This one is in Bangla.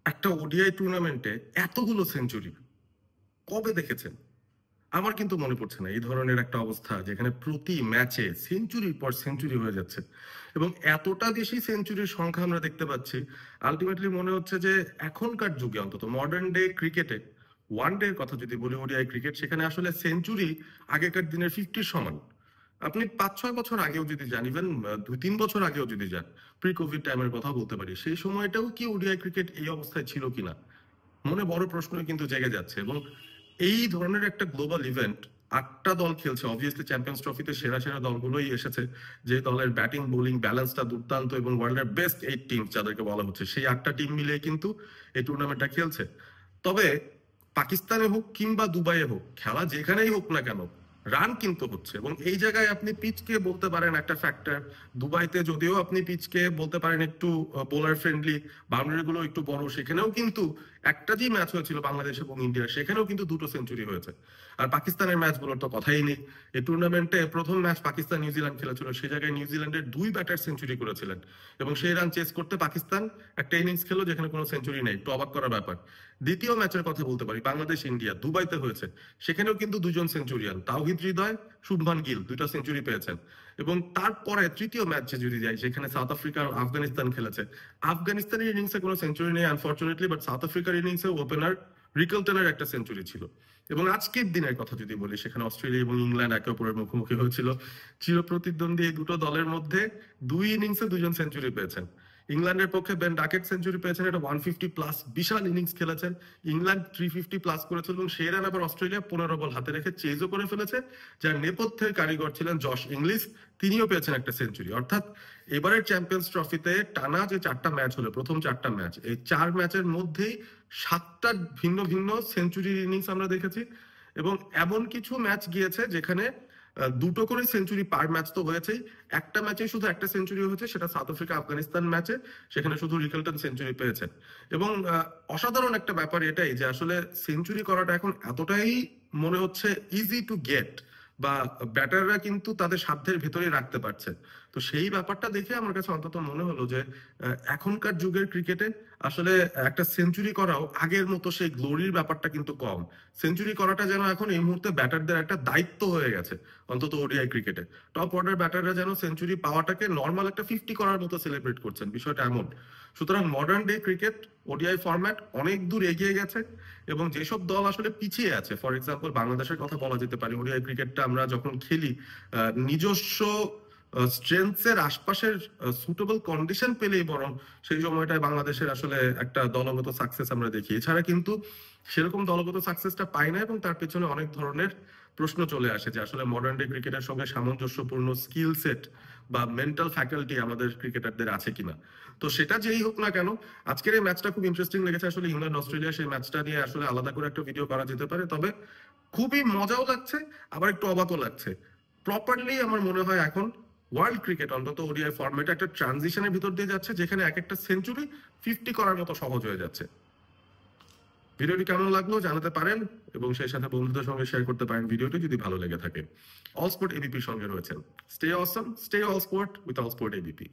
একটা ওডিআই টুর্নামেন্টে এতগুলো সেঞ্চুরি কবে দেখেছেন? আমার কিন্তু মনে পড়ছে না এই ধরনের একটা অবস্থা যেখানে প্রতি ম্যাচে সেঞ্চুরির পর সেঞ্চুরি হয়ে যাচ্ছে এবং এতটা বেশি সেঞ্চুরির সংখ্যা আমরা দেখতে পাচ্ছি। আলটিমেটলি মনে হচ্ছে যে এখনকার যুগে অন্তত মডার্ন ডে ক্রিকেটে, ওয়ান ডে এর কথা যদি বলি, ওডিআই ক্রিকেট, সেখানে আসলে সেঞ্চুরি আগেকার দিনের 50-র সমান। আপনি 5-6 বছর আগেও যদি যান, ইভেন 2-3 বছর আগেও যদি যান, প্রি কোভিড টাইমের কথা বলতে পারি, সেই সময়টাও কি ওডিআই ক্রিকেট এই অবস্থায় ছিল কিনা মনে বড় প্রশ্ন কিন্তু জেগে যাচ্ছে। এবং এই ধরনের একটা গ্লোবাল ইভেন্ট, 8টা দল খেলছে, অবভিয়াসলি চ্যাম্পিয়ন্স ট্রফিতে সেরা সেরা দলগুলোই এসেছে, যে দলের ব্যাটিং বোলিং ব্যালেন্সটা দুর্দান্ত এবং ওয়ার্ল্ডের বেস্ট 8 টিম যাদেরকে বলা হচ্ছে, সেই 8টা টিম মিলে কিন্তু এই টুর্নামেন্টটা খেলছে। তবে পাকিস্তানে হোক কিংবা দুবাইয়ে হোক, খেলা যেখানেই হোক না কেন, রান কিন্তু হচ্ছে। এবং এই জায়গায় আপনি পিচকে বলতে পারেন একটা ফ্যাক্টর। দুবাইতে যদিও আপনি পিচকে বলতে পারেন একটু বোলার ফ্রেন্ডলি, বাউন্ডারি গুলো একটু বড়, সেখানেও কিন্তু একটা যে ম্যাচ হয়েছিল বাংলাদেশ এবং ইন্ডিয়া, সেখানেও কিন্তু 2টো সেঞ্চুরি হয়েছে। আর পাকিস্তানের ম্যাচগুলোর তো কথাই নেই। এই টুর্নামেন্টে প্রথম ম্যাচ পাকিস্তান নিউজিল্যান্ড খেলেছিল, সেই জায়গায় নিউজিল্যান্ডের 2 ব্যাটার সেঞ্চুরি করেছিলেন এবং সেই রান চেস করতে পাকিস্তান একটা ইনিংস খেলো যেখানে কোনো সেঞ্চুরি নেই, একটু অবাক করার ব্যাপার। দ্বিতীয় ম্যাচের কথা বলতে পারি, বাংলাদেশ ইন্ডিয়া দুবাইতে হয়েছে, সেখানেও কিন্তু 2জন সেঞ্চুরিয়ান, তাওহিদ হৃদয়, শুভমান গিল 2টা সেঞ্চুরি পেয়েছেন। এবং তারপরে তৃতীয় ম্যাচে যদি যাই, সেখানে সাউথ আফ্রিকা আর আফগানিস্তান খেলেছে। আফগানিস্তানের ইনিংসে কোনো সেঞ্চুরি নেই আনফরচুনেটলি, বাট সাউথ আফ্রিকার ইনিংসে ওপেনার রিকলটনের একটা সেঞ্চুরি ছিল। এবং আজকের দিনের কথা যদি বলি, সেখানে অস্ট্রেলিয়া এবং ইংল্যান্ড একে অপরের মুখোমুখি হয়েছিল। চিরপ্রতিদ্বন্দ্বী এই দুটো দলের মধ্যে 2 ইনিংসে 2জন সেঞ্চুরি পেয়েছেন। ইংল্যান্ডের পক্ষে বেন ডাকেট সেঞ্চুরি পেয়েছেন, এটা 150+ বিশাল ইনিংস খেলেছেন। ইংল্যান্ড 350+ করেছিল এবং সেই রান আবার অস্ট্রেলিয়া 15 বল হাতে রেখে চেজও করে ফেলেছে, যার নেপথ্যের কারিগর ছিলেন জশ ইংলিশ, তিনিও পেয়েছেন একটা সেঞ্চুরি। অর্থাৎ এবারের চ্যাম্পিয়ন্স ট্রফিতে টানা যে 4টা ম্যাচ হলো, প্রথম 4টা ম্যাচ, এই 4 ম্যাচের মধ্যেই 7টা ভিন্ন ভিন্ন সেঞ্চুরির ইনিংস আমরা দেখেছি। এবং এমন কিছু ম্যাচ গিয়েছে যেখানে 2টো করে সেঞ্চুরি পার ম্যাচ তো হয়েছেই, একটা ম্যাচে শুধু একটা সেঞ্চুরি হয়েছে, সেটা সাউথ আফ্রিকা আফগানিস্তান ম্যাচে, সেখানে শুধু রিকলটন সেঞ্চুরি পেয়েছেন। এবং অসাধারণ একটা ব্যাপার এটাই যে আসলে সেঞ্চুরি করাটা এখন এতটাই মনে হচ্ছে ইজি টু গেট, বা ব্যাটাররা কিন্তু তাদের সাধ্যের ভেতরে রাখতে পারছে। তো সেই ব্যাপারটা দেখে আমার কাছে অন্তত মনে হলো যে এখনকার যুগের ক্রিকেটে আসলে একটা সেঞ্চুরি করাও আগের মতো সেই গ্লোরির ব্যাপারটা কিন্তু কম। সেঞ্চুরি করাটা যেন এখন এই মুহূর্তে ব্যাটারদের একটা দায়িত্ব হয়ে গেছে, অন্তত ওডিআই ক্রিকেটে। টপ অর্ডার ব্যাটাররা যেন সেঞ্চুরি পাওয়াটাকে নর্মাল একটা 50 করার মতো সেলিব্রেট করছেন, বিষয়টা এমন। সুতরাং modern day cricket, ODI format অনেক দূর এগিয়ে গেছে। এবং যেসব দল আসলে পিছিয়ে আছে, ফর এক্সাম্পল বাংলাদেশের কথা বলা যেতে পারে, ওডিআই ক্রিকেটটা আমরা যখন খেলি নিজস্ব স্ট্রেংথস আশপাশের সুটেবল কন্ডিশন পেলেই বরং সেই সময়টায় বাংলাদেশের আসলে একটা দলগত সাকসেস আমরা দেখি। এছাড়া কিন্তু সেরকম দলগত সাকসেসটা পাই না এবং তার পেছনে অনেক ধরনের প্রশ্ন চলে আসে যে আসলে মডার্ন ডে ক্রিকেটের সঙ্গে সামঞ্জস্যপূর্ণ স্কিল সেট বা মেন্টাল ফ্যাকাল্টি আমাদের ক্রিকেটারদের আছে কিনা। তো সেটা যেই হোক না কেন, আজকের এই ম্যাচটা খুব ইন্টারেস্টিং লেগেছে। আসলে ইংল্যান্ড অস্ট্রেলিয়া, সেই ম্যাচটা নিয়ে আসলে আলাদা করে একটা ভিডিও করা যেতে পারে। তবে খুবই মজাও লাগছে, আবার একটু অবাকও লাগছে। প্রপারলি আমার মনে হয় এখন ওয়ার্ল্ড ক্রিকেট অন্তত ওডিআই ফরম্যাটে একটা ট্রানজিশনের ভিতর দিয়ে যাচ্ছে, যেখানে এক একটা সেঞ্চুরি 50 করার মতো সহজ হয়ে যাচ্ছে। ভিডিওটি কেমন লাগলো জানাতে পারেন এবং সেই সাথে বন্ধুদের সঙ্গে শেয়ার করতে পারেন ভিডিওটি, যদি ভালো লেগে থাকে। অল স্পোর্ট এবিপির সঙ্গে রয়েছেন। Stay Assam, stay all sport with all sport ABP.